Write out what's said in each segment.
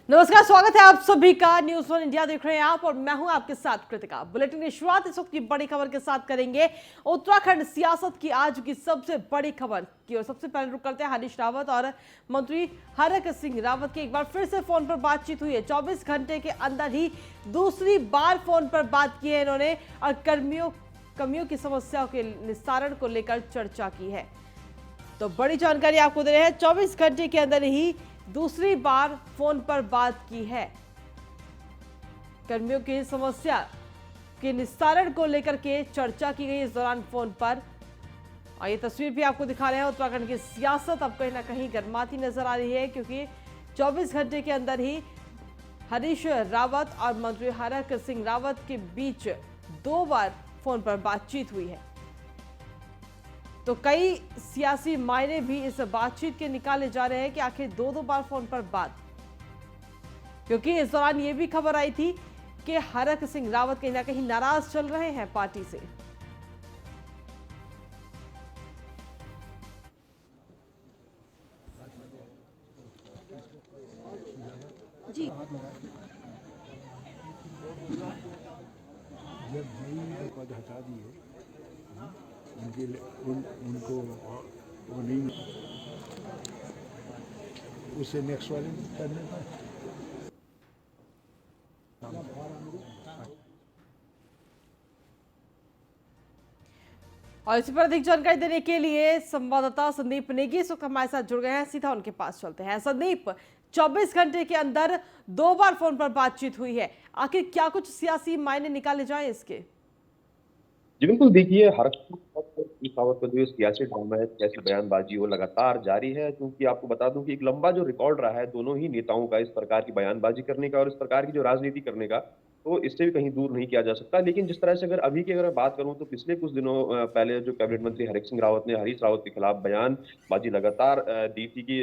नमस्कार, स्वागत है आप सभी का। न्यूज़ 1 इंडिया देख रहे हैं आप और मैं हूं आपके साथ कृतिका। बुलेटिन की शुरुआत इस वक्त की बड़ी खबर के साथ करेंगे। उत्तराखंड सियासत की आज की सबसे बड़ी खबर की और सबसे पहले रुक करते हैं हरीश रावत और मंत्री हरक सिंह रावत की एक बार फिर से फोन पर बातचीत हुई है। 24 घंटे के अंदर ही दूसरी बार फोन पर बात की है इन्होंने और कमियों की समस्याओं के निस्तारण को लेकर चर्चा की है। तो बड़ी जानकारी आपको दे रहे हैं, 24 घंटे के अंदर ही दूसरी बार फोन पर बात की है। कर्मियों की समस्या के निस्तारण को लेकर के चर्चा की गई इस दौरान फोन पर। और ये तस्वीर भी आपको दिखा रहे हैं। उत्तराखंड की सियासत अब कहीं ना कहीं गर्माती नजर आ रही है, क्योंकि 24 घंटे के अंदर ही हरीश रावत और मंत्री हरक सिंह रावत के बीच 2 बार फोन पर बातचीत हुई है। तो कई सियासी मायने भी इस बातचीत के निकाले जा रहे हैं कि आखिर 2 बार फोन पर बात, क्योंकि इस दौरान यह भी खबर आई थी कि हरक सिंह रावत कहीं ना कहीं नाराज चल रहे हैं पार्टी से। जी जब नई पद हटा दिए उनको वो नहीं, उससे नेक्स्ट वाले करने का। और इसी पर अधिक जानकारी देने के लिए संवाददाता संदीप नेगी इस वक्त हमारे साथ जुड़ गए हैं। सीधा उनके पास चलते हैं। संदीप, 24 घंटे के अंदर 2 बार फोन पर बातचीत हुई है, आखिर क्या कुछ सियासी मायने निकाले जाएं इसके? जी बिल्कुल, देखिए हरक सिंह रावत का जो सियासी ड्रामा है, सियासी बयानबाजी वो लगातार जारी है। क्योंकि आपको बता दूं कि एक लंबा जो रिकॉर्ड रहा है दोनों ही नेताओं का इस प्रकार की बयानबाजी करने का और इस प्रकार की जो राजनीति करने का, तो इससे भी कहीं दूर नहीं किया जा सकता। लेकिन जिस तरह से अगर बात करूं तो पिछले कुछ दिनों पहले जो कैबिनेट मंत्री हरक सिंह रावत ने हरीश रावत के खिलाफ बयानबाजी लगातार दी थी कि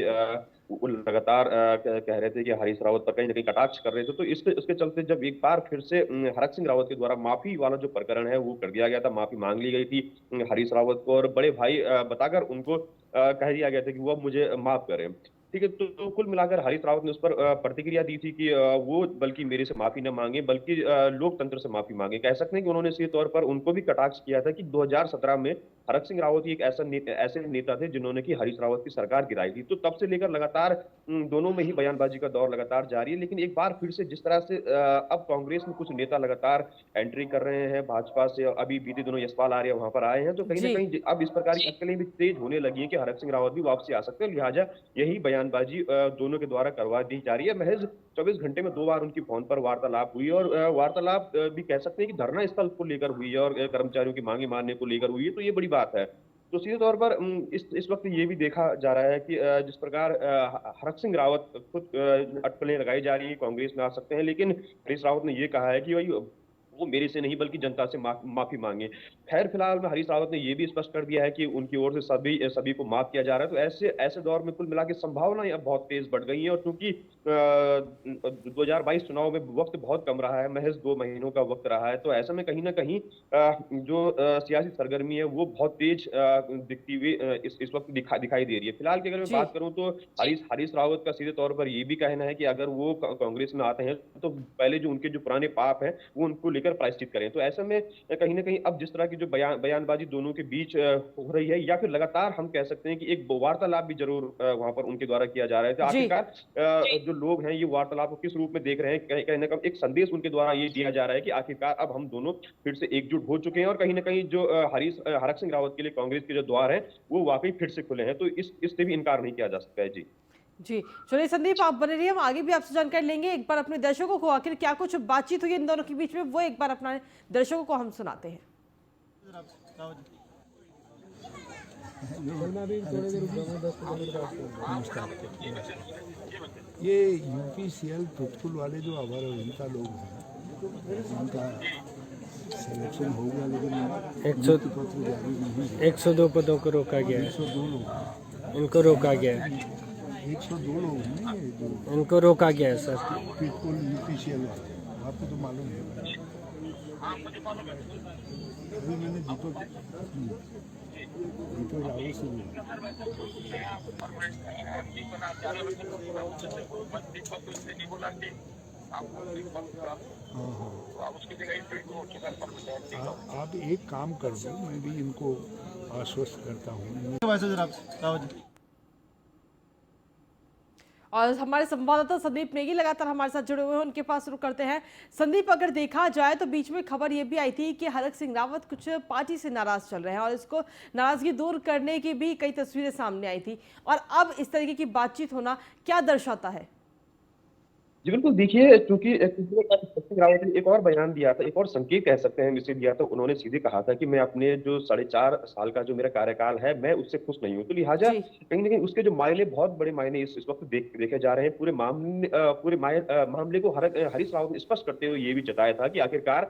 वो लगातार कह रहे थे कि हरीश रावत पर कहीं ना कहीं कटाक्ष कर रहे थे। तो इसके चलते जब एक बार फिर से हरक सिंह रावत के द्वारा माफी वाला जो प्रकरण है वो कर दिया गया था, माफी मांग ली गई थी हरीश रावत को और बड़े भाई बताकर उनको कह दिया गया था कि वो अब मुझे माफ करें। ठीक है, तो कुल मिलाकर हरीश रावत ने उस पर प्रतिक्रिया दी थी कि वो बल्कि मेरे से माफी न मांगे बल्कि लोकतंत्र से माफी मांगे। कह सकते हैं कि उन्होंने सीधे तौर पर उनको भी कटाक्ष किया था कि 2017 में हरक सिंह रावत ही एक ऐसे नेता थे जिन्होंने की हरीश रावत की सरकार गिराई थी। तो तब से लेकर लगातार दोनों में ही बयानबाजी का दौर लगातार जारी है। लेकिन एक बार फिर से जिस तरह से अब कांग्रेस में कुछ नेता लगातार एंट्री कर रहे हैं भाजपा से, अभी बीते दिनों यशपाल आर्य वहां पर आए हैं, तो कहीं ना कहीं अब इस प्रकार की अटकलें भी तेज होने लगी है कि हरक सिंह रावत भी वापसी आ सकते हैं। लिहाजा यही बयानबाजी दोनों के द्वारा करवा दी जा रही है। महज 24 घंटे में 2 बार उनकी फोन पर वार्तालाप हुई और वार्तालाप भी कह सकते हैं कि धरना स्थल को लेकर हुई है और कर्मचारियों की मांगे मानने को लेकर हुई है। तो ये बड़ी बात है। तो सीधे तौर पर इस वक्त ये भी देखा जा रहा है कि जिस प्रकार हरक सिंह रावत खुद अटकलें लगाई जा रही है कांग्रेस में आ सकते हैं, लेकिन हरीश रावत ने ये कहा है कि भाई वो मेरे से नहीं बल्कि जनता से माफी मांगे। खैर फिलहाल में हरीश रावत ने यह भी स्पष्ट कर दिया है कि उनकी ओर से सभी को माफ किया जा रहा है। तो ऐसे दौर में कुल मिला के संभावनाएं अब बहुत तेज बढ़ गई हैं। और क्योंकि 2022 चुनाव में वक्त बहुत कम रहा है, महज 2 महीनों का वक्त रहा है, तो ऐसे में कहीं ना कहीं जो सियासी सरगर्मी है वो बहुत तेज दिखती हुई इस वक्त दिखाई दे रही है। फिलहाल की अगर मैं बात करूं तो हरीश रावत का सीधे तौर पर यह भी कहना है कि अगर वो कांग्रेस में आते हैं तो पहले जो उनके जो पुराने पाप है वो उनको लेकर प्रायश्चित करें। तो ऐसे में कहीं ना कहीं अब जिस तरह की जो बयानबाजी दोनों के बीच हो रही है, या फिर लगातार हम कह सकते हैं कि एक वार्तालाप भी जरूर वहां पर उनके द्वारा किया जा रहा है। तो आखिरकार जो लोग हैं ये वार्तालाप को किस रूप में देख रहे हैं, कहीं ना कहीं एक संदेश उनके द्वारा ये दिया जा रहा है कि आखिरकार अब हम दोनों फिर से एकजुट हो चुके हैं और कहीं ना कहीं जो हरक सिंह रावत के लिए कांग्रेस के जो द्वार हैं वो वाकई फिर से खुले हैं। तो इससे भी इनकार नहीं किया जा सकता है। जी चलिए संदीप, आप बने रहिए, हम आगे भी आपसे जानकारी लेंगे। एक बार अपने दर्शकों को आखिर क्या कुछ बातचीत हुई इन दोनों के बीच में वो एक बार अपने दर्शकों को हम सुनाते हैं। ये यूपीसीएल पृथ्वी वाले जो अवर उनका लोग हैं उनका सिलेक्शन हो गया, लेकिन 102 पदों को रोका गया है। 102 लोग इनको रोका गया है। 102 लोग हैं जो इनको रोका गया है सर। पृथ्वी यूपीसीएल वाले, आपको तो मालूम है। अभी मैंने दीपक रावत से हाँ हाँ, आप एक काम कर दो, मैं भी इनको आश्वस्त करता हूँ। और हमारे संवाददाता संदीप नेगी लगातार हमारे साथ जुड़े हुए हैं, उनके पास रुक करते हैं। संदीप, अगर देखा जाए तो बीच में खबर ये भी आई थी कि हरक सिंह रावत कुछ पार्टी से नाराज चल रहे हैं और इसको नाराजगी दूर करने की भी कई तस्वीरें सामने आई थी, और अब इस तरीके की बातचीत होना क्या दर्शाता है? जी बिल्कुल, देखिए चूंकि पिछले बार सचिन रावत ने एक और बयान दिया था, एक और संकेत कह सकते हैं इसे दिया था। उन्होंने सीधे कहा था कि मैं अपने जो 4.5 साल का जो मेरा कार्यकाल है, मैं उससे खुश नहीं हूं। तो लिहाजा जी। कहीं ना कहीं उसके जो मायने, बहुत बड़े मायने इस वक्त देखे जा रहे हैं। मामले को हरीश रावत ने स्पष्ट करते हुए ये भी जताया था कि आखिरकार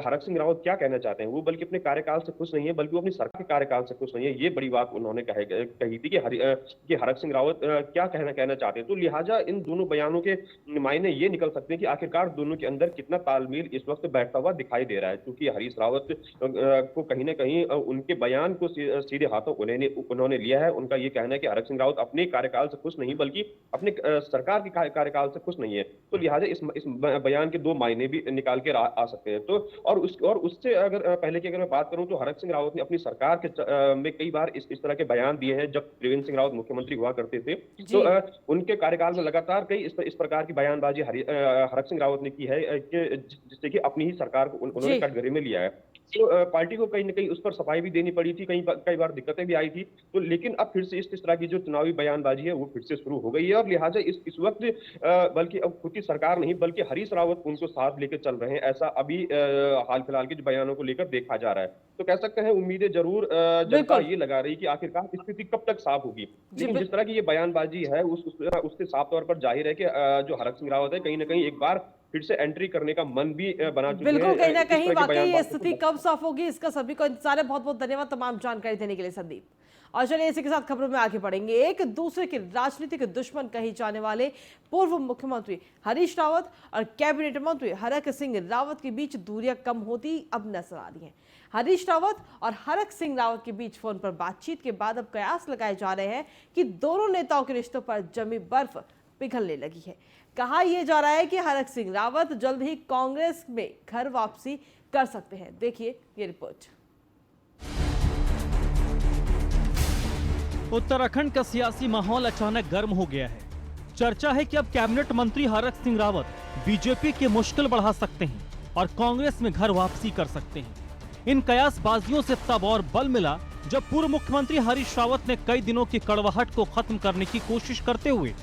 हरक सिंह रावत क्या कहना चाहते हैं। वो बल्कि अपने कार्यकाल से खुश नहीं है, बल्कि वो अपनी सरकार के कार्यकाल से खुश नहीं है। ये बड़ी बात उन्होंने कही थी कि हरक सिंह रावत क्या कहना चाहते हैं। तो लिहाजा इन दोनों बयानों के मायने ये निकल सकते हैं कि आखिरकार दोनों के अंदर कितना तालमेल इस वक्त बैठता हुआ दिखाई दे रहा है। क्योंकि हरीश रावत को कहीं ना कहीं उनके बयान को सीधे हाथों उन्होंने लिया है। उनका ये कहना है कि हरक सिंह रावत अपने कार्यकाल से खुश नहीं, बल्कि अपने सरकार के कार्यकाल से खुश नहीं है। तो लिहाजा इस बयान के दो मायने भी निकाल के आ सकते हैं। तो और उससे अगर पहले की अगर मैं बात करूं, तो हरक सिंह रावत ने अपनी सरकार के में कई बार इस तरह के बयान दिए हैं। जब त्रिवेंद्र सिंह रावत मुख्यमंत्री हुआ करते थे, तो उनके कार्यकाल में लगातार कई इस प्रकार की बयानबाजी हरक सिंह रावत ने की है, जिससे कि अपनी ही सरकार को उन्होंने कटघरे में लिया है। तो पार्टी को कहीं ना कहीं उस पर सफाई भी देनी पड़ी थी, कई बार दिक्कतें भी आई थी। तो लेकिन अब फिर से इस तरह की जो चुनावी बयानबाजी है वो फिर से शुरू हो गई है। और लिहाजा इस वक्त बल्कि अब खुद की सरकार नहीं, बल्कि हरीश रावत उनको साथ लेकर चल रहे हैं, ऐसा अभी हाल फिलहाल के जो बयानों को लेकर देखा जा रहा है। तो कह सकते हैं उम्मीदें जरूर जनता ये लगा रही कि आखिरकार स्थिति कब तक साफ होगी। लेकिन जिस तरह की ये बयानबाजी है, उससे साफ तौर पर जाहिर है कि जो हरक सिंह रावत है, कहीं ना कहीं एक बार फिर से एंट्री करने का मन भी बना चुके हैं। बिल्कुल, कहीं ना इस तरह कहीं के वाकई ये बयानबाजी स्थिति कब साफ होगी, इसका सभी को इंतजार है। बहुत बहुत धन्यवाद तमाम जानकारी देने के लिए संदीप। और चलिए इसी के साथ खबरों में आगे बढ़ेंगे। एक दूसरे के राजनीतिक दुश्मन कहे जाने वाले पूर्व मुख्यमंत्री हरीश रावत और कैबिनेट मंत्री हरक सिंह रावत के बीच दूरियां कम होती अब नजर आ रही हैं। हरीश रावत और हरक सिंह रावत के बीच फोन पर बातचीत के बाद अब कयास लगाए जा रहे हैं कि दोनों नेताओं के रिश्तों पर जमी बर्फ पिघलने लगी है। कहा यह जा रहा है कि हरक सिंह रावत जल्द ही कांग्रेस में घर वापसी कर सकते हैं। देखिए ये रिपोर्ट। उत्तराखंड का सियासी माहौल अचानक गर्म हो गया है। चर्चा है कि अब कैबिनेट मंत्री हरक सिंह रावत बीजेपी की मुश्किल बढ़ा सकते हैं और कांग्रेस में घर वापसी कर सकते हैं। इन कयासबाजियों से तब और बल मिला जब पूर्व मुख्यमंत्री हरीश रावत ने कई दिनों की कड़वाहट को खत्म करने की कोशिश करते हुए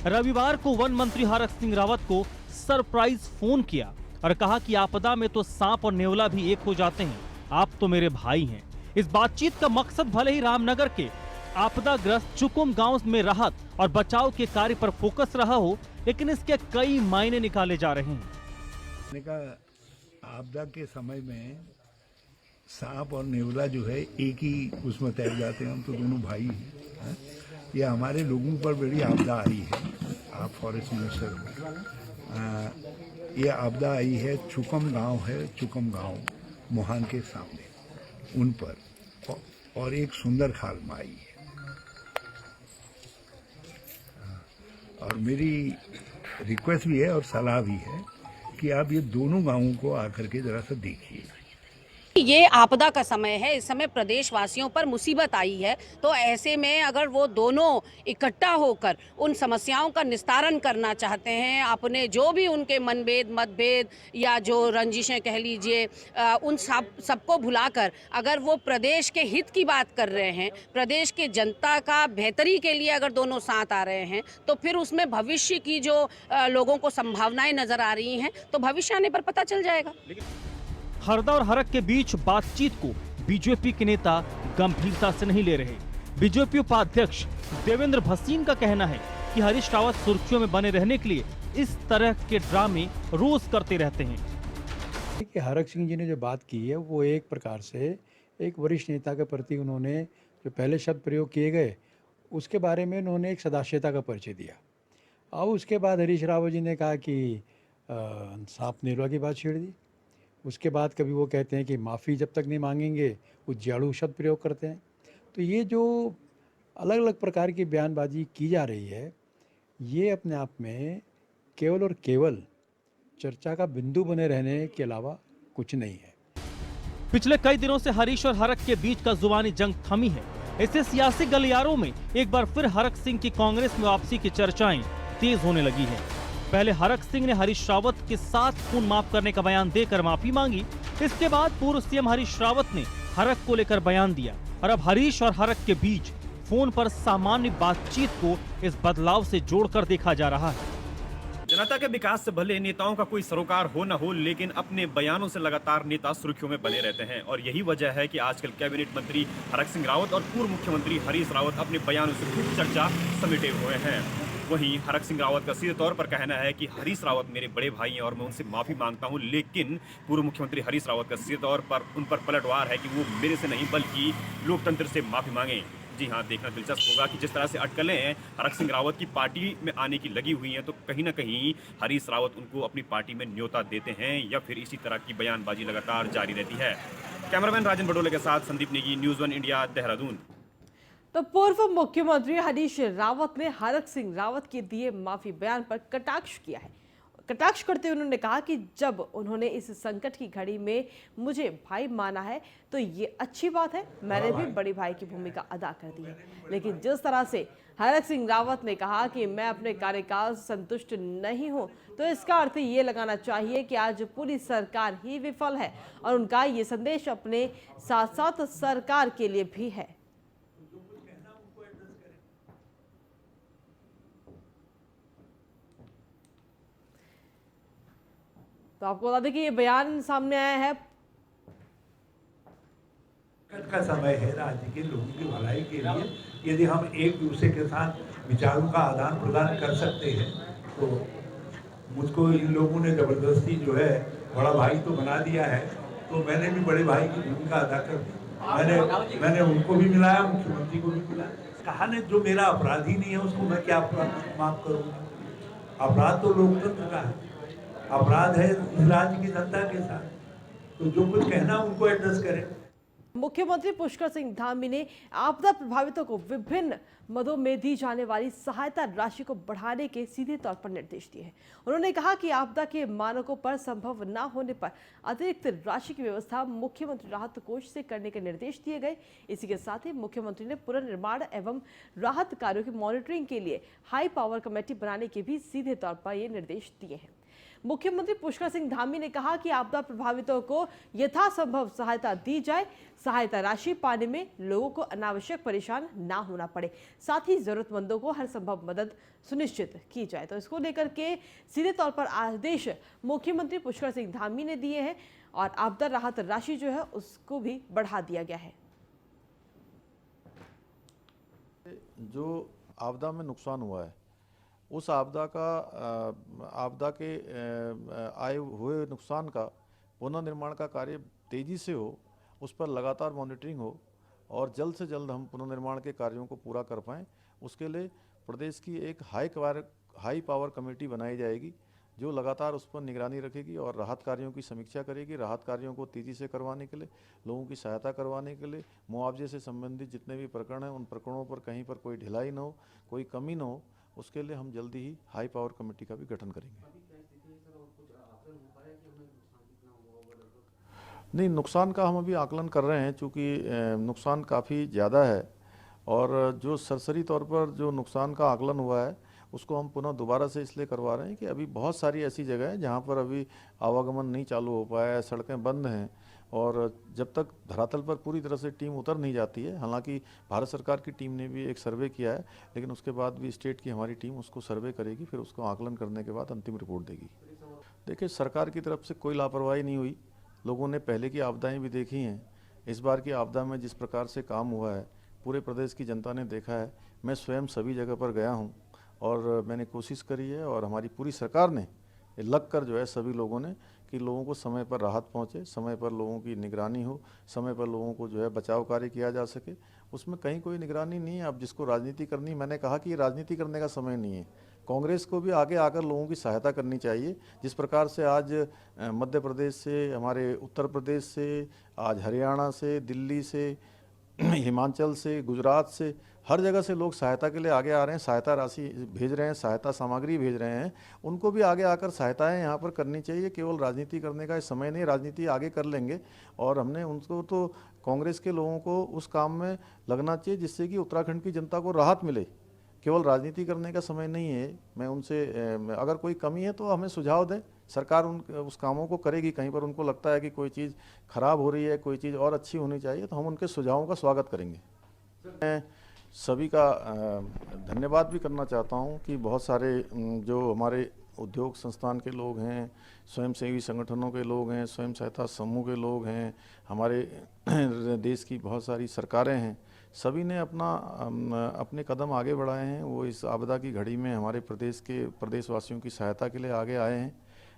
रविवार को वन मंत्री हरक सिंह रावत को सरप्राइज फोन किया और कहा कि आपदा में तो सांप और नेवला भी एक हो जाते हैं, आप तो मेरे भाई हैं। इस बातचीत का मकसद भले ही रामनगर के आपदाग्रस्त चुकुम गांव में राहत और बचाव के कार्य पर फोकस रहा हो, लेकिन इसके कई मायने निकाले जा रहे हैं। आपदा के समय में सांप और नेवला जो है एक ही उसमें तैर जाते हैं। हम तो दोनों भाई हैं। ये हमारे लोगों पर बड़ी आपदा आई है। आप फॉरेस्ट मिनिस्टर हो। ये आपदा आई है, चुकम गांव है, चुकम गांव मोहान के सामने, उन पर, और एक सुंदर खाल में आई है। और मेरी रिक्वेस्ट भी है और सलाह भी है कि आप ये दोनों गांवों को आकर के जरा सा देखिए। ये आपदा का समय है, इस समय प्रदेशवासियों पर मुसीबत आई है, तो ऐसे में अगर वो दोनों इकट्ठा होकर उन समस्याओं का निस्तारण करना चाहते हैं, अपने जो भी उनके मतभेद या जो रंजिशें कह लीजिए, उन सबको भुलाकर अगर वो प्रदेश के हित की बात कर रहे हैं, प्रदेश के जनता का बेहतरी के लिए अगर दोनों साथ आ रहे हैं, तो फिर उसमें भविष्य की जो लोगों को संभावनाएं नजर आ रही हैं, तो भविष्य आने पर पता चल जाएगा। हरदा और हरक के बीच बातचीत को बीजेपी के नेता गंभीरता से नहीं ले रहे। बीजेपी उपाध्यक्ष देवेंद्र भसीन का कहना है कि हरीश रावत सुर्खियों में बने रहने के लिए इस तरह के ड्रामे रोज करते रहते हैं। कि हरक सिंह जी ने जो बात की है वो एक प्रकार से एक वरिष्ठ नेता के प्रति उन्होंने जो पहले शब्द प्रयोग किए गए उसके बारे में उन्होंने एक सदास्यता का परिचय दिया। और उसके बाद हरीश रावत जी ने कहा कि सांप नेवला की बात छेड़ दी। उसके बाद कभी वो कहते हैं कि माफ़ी जब तक नहीं मांगेंगे, वो जाड़ू शब्द प्रयोग करते हैं। तो ये जो अलग अलग प्रकार की बयानबाजी की जा रही है, ये अपने आप में केवल और केवल चर्चा का बिंदु बने रहने के अलावा कुछ नहीं है। पिछले कई दिनों से हरीश और हरक के बीच का जुबानी जंग थमी है। इससे सियासी गलियारों में एक बार फिर हरक सिंह की कांग्रेस में वापसी की चर्चाएं तेज होने लगी है। पहले हरक सिंह ने हरीश रावत के साथ खून माफ करने का बयान देकर माफी मांगी। इसके बाद पूर्व सीएम हरीश रावत ने हरक को लेकर बयान दिया और अब हरीश और हरक के बीच फोन पर सामान्य बातचीत को इस बदलाव से जोड़कर देखा जा रहा है। जनता के विकास से भले नेताओं का कोई सरोकार हो न हो, लेकिन अपने बयानों से लगातार नेता सुर्खियों में बने रहते हैं और यही वजह है कि आजकल कैबिनेट मंत्री हरक सिंह रावत और पूर्व मुख्यमंत्री हरीश रावत अपने बयानों से खूब चर्चा समेटे हुए हैं। वहीं हरक सिंह रावत का सीधे तौर पर कहना है कि हरीश रावत मेरे बड़े भाई हैं और मैं उनसे माफी मांगता हूं, लेकिन पूर्व मुख्यमंत्री हरीश रावत का सीधे तौर पर उन पर पलटवार है कि वो मेरे से नहीं बल्कि लोकतंत्र से माफी मांगे। जी हाँ, देखना दिलचस्प होगा कि जिस तरह से अटकलें हरक सिंह रावत की पार्टी में आने की लगी हुई हैं, तो कहीं ना कहीं हरीश रावत उनको अपनी पार्टी में न्योता देते हैं या फिर इसी तरह की बयानबाजी लगातार जारी रहती है। कैमरामैन राजन बडोले के साथ संदीप नेगी, न्यूज़ 1 इंडिया, देहरादून। तो पूर्व मुख्यमंत्री हरीश रावत ने हरक सिंह रावत के दिए माफी बयान पर कटाक्ष किया है। कटाक्ष करते हुए उन्होंने कहा कि जब उन्होंने इस संकट की घड़ी में मुझे भाई माना है तो ये अच्छी बात है, मैंने भी बड़ी भाई की भूमिका अदा कर दी है। लेकिन जिस तरह से हरक सिंह रावत ने कहा कि मैं अपने कार्यकाल से संतुष्ट नहीं हूं, तो इसका अर्थ ये लगाना चाहिए कि आज पूरी सरकार ही विफल है और उनका ये संदेश अपने साथ साथ सरकार के लिए भी है। तो आपको बता दें कि ये बयान सामने आया है। का समय है राज्य के लोगों की भलाई के लिए यदि हम एक दूसरे के साथ विचारों का आदान प्रदान कर सकते हैं, तो मुझको इन लोगों ने जबरदस्ती जो है बड़ा भाई तो बना दिया है, तो मैंने भी बड़े भाई की भूमिका अदा कर दी। मैंने उनको भी मिलाया, मुख्यमंत्री को भी मिलाया। कहा ने जो मेरा अपराधी नहीं है उसको मैं क्या माफ करूँगा? अपराध तो लोकतंत्र का है, अपराध है इस राज्य की जनता के साथ। तो जो कुछ कहना उनको एड्रेस करें। मुख्यमंत्री पुष्कर सिंह धामी ने आपदा प्रभावितों को विभिन्न मदों में दी जाने वाली सहायता राशि को बढ़ाने के सीधे तौर पर निर्देश दिए हैं। उन्होंने कहा कि आपदा के मानकों पर संभव न होने पर अतिरिक्त राशि की व्यवस्था मुख्यमंत्री राहत कोष से करने के निर्देश दिए गए। इसी के साथ ही मुख्यमंत्री ने पुनर्निर्माण एवं राहत कार्यों की मॉनिटरिंग के लिए हाई पावर कमेटी बनाने के भी सीधे तौर पर ये निर्देश दिए हैं। मुख्यमंत्री पुष्कर सिंह धामी ने कहा कि आपदा प्रभावितों को यथासंभव सहायता दी जाए। सहायता राशि पाने में लोगों को अनावश्यक परेशान ना होना पड़े, साथ ही जरूरतमंदों को हर संभव मदद सुनिश्चित की जाए। तो इसको लेकर के सीधे तौर पर आदेश मुख्यमंत्री पुष्कर सिंह धामी ने दिए हैं और आपदा राहत राशि जो है उसको भी बढ़ा दिया गया है। जो आपदा में नुकसान हुआ है उस आपदा के आए हुए नुकसान का पुनर्निर्माण का कार्य तेज़ी से हो, उस पर लगातार मॉनिटरिंग हो और जल्द से जल्द हम पुनर्निर्माण के कार्यों को पूरा कर पाएँ। उसके लिए प्रदेश की एक हाई पावर कमेटी बनाई जाएगी जो लगातार उस पर निगरानी रखेगी और राहत कार्यों की समीक्षा करेगी। राहत कार्यों को तेज़ी से करवाने के लिए, लोगों की सहायता करवाने के लिए, मुआवजे से संबंधित जितने भी प्रकरण हैं उन प्रकरणों पर कहीं पर कोई ढिलाई न हो, कोई कमी न हो, उसके लिए हम जल्दी ही हाई पावर कमेटी का भी गठन करेंगे। नहीं, नुकसान का हम अभी आकलन कर रहे हैं, चूँकि नुकसान काफ़ी ज़्यादा है और जो सरसरी तौर पर जो नुकसान का आकलन हुआ है उसको हम पुनः दोबारा से इसलिए करवा रहे हैं कि अभी बहुत सारी ऐसी जगह है जहाँ पर अभी आवागमन नहीं चालू हो पाया है, सड़कें बंद हैं और जब तक धरातल पर पूरी तरह से टीम उतर नहीं जाती है, हालांकि भारत सरकार की टीम ने भी एक सर्वे किया है, लेकिन उसके बाद भी स्टेट की हमारी टीम उसको सर्वे करेगी, फिर उसको आकलन करने के बाद अंतिम रिपोर्ट देगी। देखिए, सरकार की तरफ से कोई लापरवाही नहीं हुई, लोगों ने पहले की आपदाएँ भी देखी हैं। इस बार की आपदा में जिस प्रकार से काम हुआ है पूरे प्रदेश की जनता ने देखा है। मैं स्वयं सभी जगह पर गया हूँ और मैंने कोशिश करी है और हमारी पूरी सरकार ने लग कर जो है सभी लोगों ने कि लोगों को समय पर राहत पहुंचे, समय पर लोगों की निगरानी हो, समय पर लोगों को जो है बचाव कार्य किया जा सके। उसमें कहीं कोई निगरानी नहीं है। अब जिसको राजनीति करनी, मैंने कहा कि ये राजनीति करने का समय नहीं है। कांग्रेस को भी आगे आकर लोगों की सहायता करनी चाहिए। जिस प्रकार से आज मध्य प्रदेश से, हमारे उत्तर प्रदेश से, आज हरियाणा से, दिल्ली से, हिमाचल से, गुजरात से हर जगह से लोग सहायता के लिए आगे आ रहे हैं, सहायता राशि भेज रहे हैं, सहायता सामग्री भेज रहे हैं। उनको भी आगे आकर सहायताएं यहाँ पर करनी चाहिए। केवल राजनीति करने का समय नहीं, राजनीति आगे कर लेंगे। और हमने उनको तो कांग्रेस के लोगों को उस काम में लगना चाहिए जिससे कि उत्तराखंड की जनता को राहत मिले। केवल राजनीति करने का समय नहीं है। मैं उनसे अगर कोई कमी है तो हमें सुझाव दें, सरकार उस कामों को करेगी। कहीं पर उनको लगता है कि कोई चीज़ खराब हो रही है, कोई चीज़ और अच्छी होनी चाहिए, तो हम उनके सुझावों का स्वागत करेंगे। मैं सभी का धन्यवाद भी करना चाहता हूं कि बहुत सारे जो हमारे उद्योग संस्थान के लोग हैं, स्वयंसेवी संगठनों के लोग हैं, स्वयं सहायता समूह के लोग हैं, हमारे देश की बहुत सारी सरकारें हैं, सभी ने अपने कदम आगे बढ़ाए हैं। वो इस आपदा की घड़ी में हमारे प्रदेशवासियों की सहायता के लिए आगे आए हैं।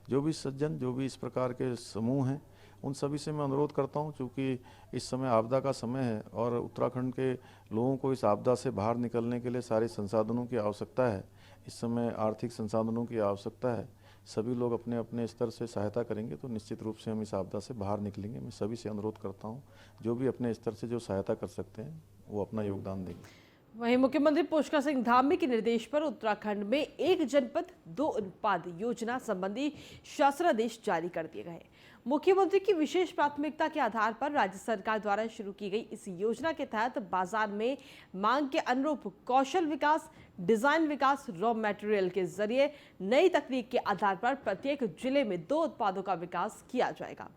जो भी सज्जन, जो भी इस प्रकार के समूह हैं, उन सभी से मैं अनुरोध करता हूं, क्योंकि इस समय आपदा का समय है और उत्तराखंड के लोगों को इस आपदा से बाहर निकलने के लिए सारे संसाधनों की आवश्यकता है। इस समय आर्थिक संसाधनों की आवश्यकता है। सभी लोग अपने अपने स्तर से सहायता करेंगे तो निश्चित रूप से हम इस आपदा से बाहर निकलेंगे। मैं सभी से अनुरोध करता हूँ, जो भी अपने स्तर से जो सहायता कर सकते हैं वो अपना योगदान देंगे। वहीं मुख्यमंत्री पुष्कर सिंह धामी के निर्देश पर उत्तराखंड में एक जनपद दो उत्पाद योजना संबंधी शासनादेश जारी कर दिए गए। मुख्यमंत्री की विशेष प्राथमिकता के आधार पर राज्य सरकार द्वारा शुरू की गई इस योजना के तहत बाजार में मांग के अनुरूप कौशल विकास, डिजाइन विकास, रॉ मटेरियल के जरिए नई तकनीक के आधार पर प्रत्येक जिले में 2 उत्पादों का विकास किया जाएगा।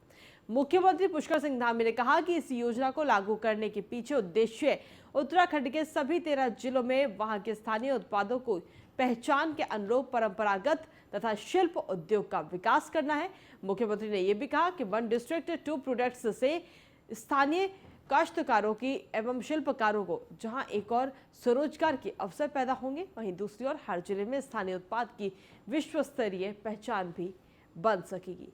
मुख्यमंत्री पुष्कर सिंह धामी ने कहा कि इस योजना को लागू करने के पीछे उद्देश्य उत्तराखंड के सभी 13 जिलों में वहां के स्थानीय उत्पादों को पहचान के अनुरूप परंपरागत तथा शिल्प उद्योग का विकास करना है। मुख्यमंत्री ने यह भी कहा कि 1 डिस्ट्रिक्ट 2 प्रोडक्ट्स से स्थानीय काश्तकारों की एवं शिल्पकारों को जहां एक और स्वरोजगार के अवसर पैदा होंगे, वहीं दूसरी ओर हर जिले में स्थानीय उत्पाद की विश्व स्तरीय पहचान भी बन सकेगी।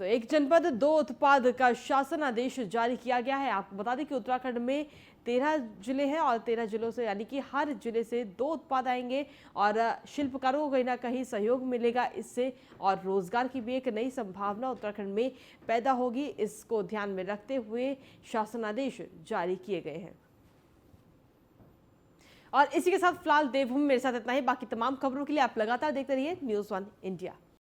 तो एक जनपद 2 उत्पाद का शासन आदेश जारी किया गया है। आपको बता दें कि उत्तराखंड में 13 जिले हैं और 13 जिलों से यानी कि हर जिले से 2 उत्पाद आएंगे और शिल्पकारों को कहीं ना कहीं सहयोग मिलेगा इससे, और रोजगार की भी एक नई संभावना उत्तराखंड में पैदा होगी। इसको ध्यान में रखते हुए शासनादेश जारी किए गए हैं। और इसी के साथ फिलहाल देवभूमि मेरे साथ इतना ही। बाकी तमाम खबरों के लिए आप लगातार देखते रहिए News 1 इंडिया।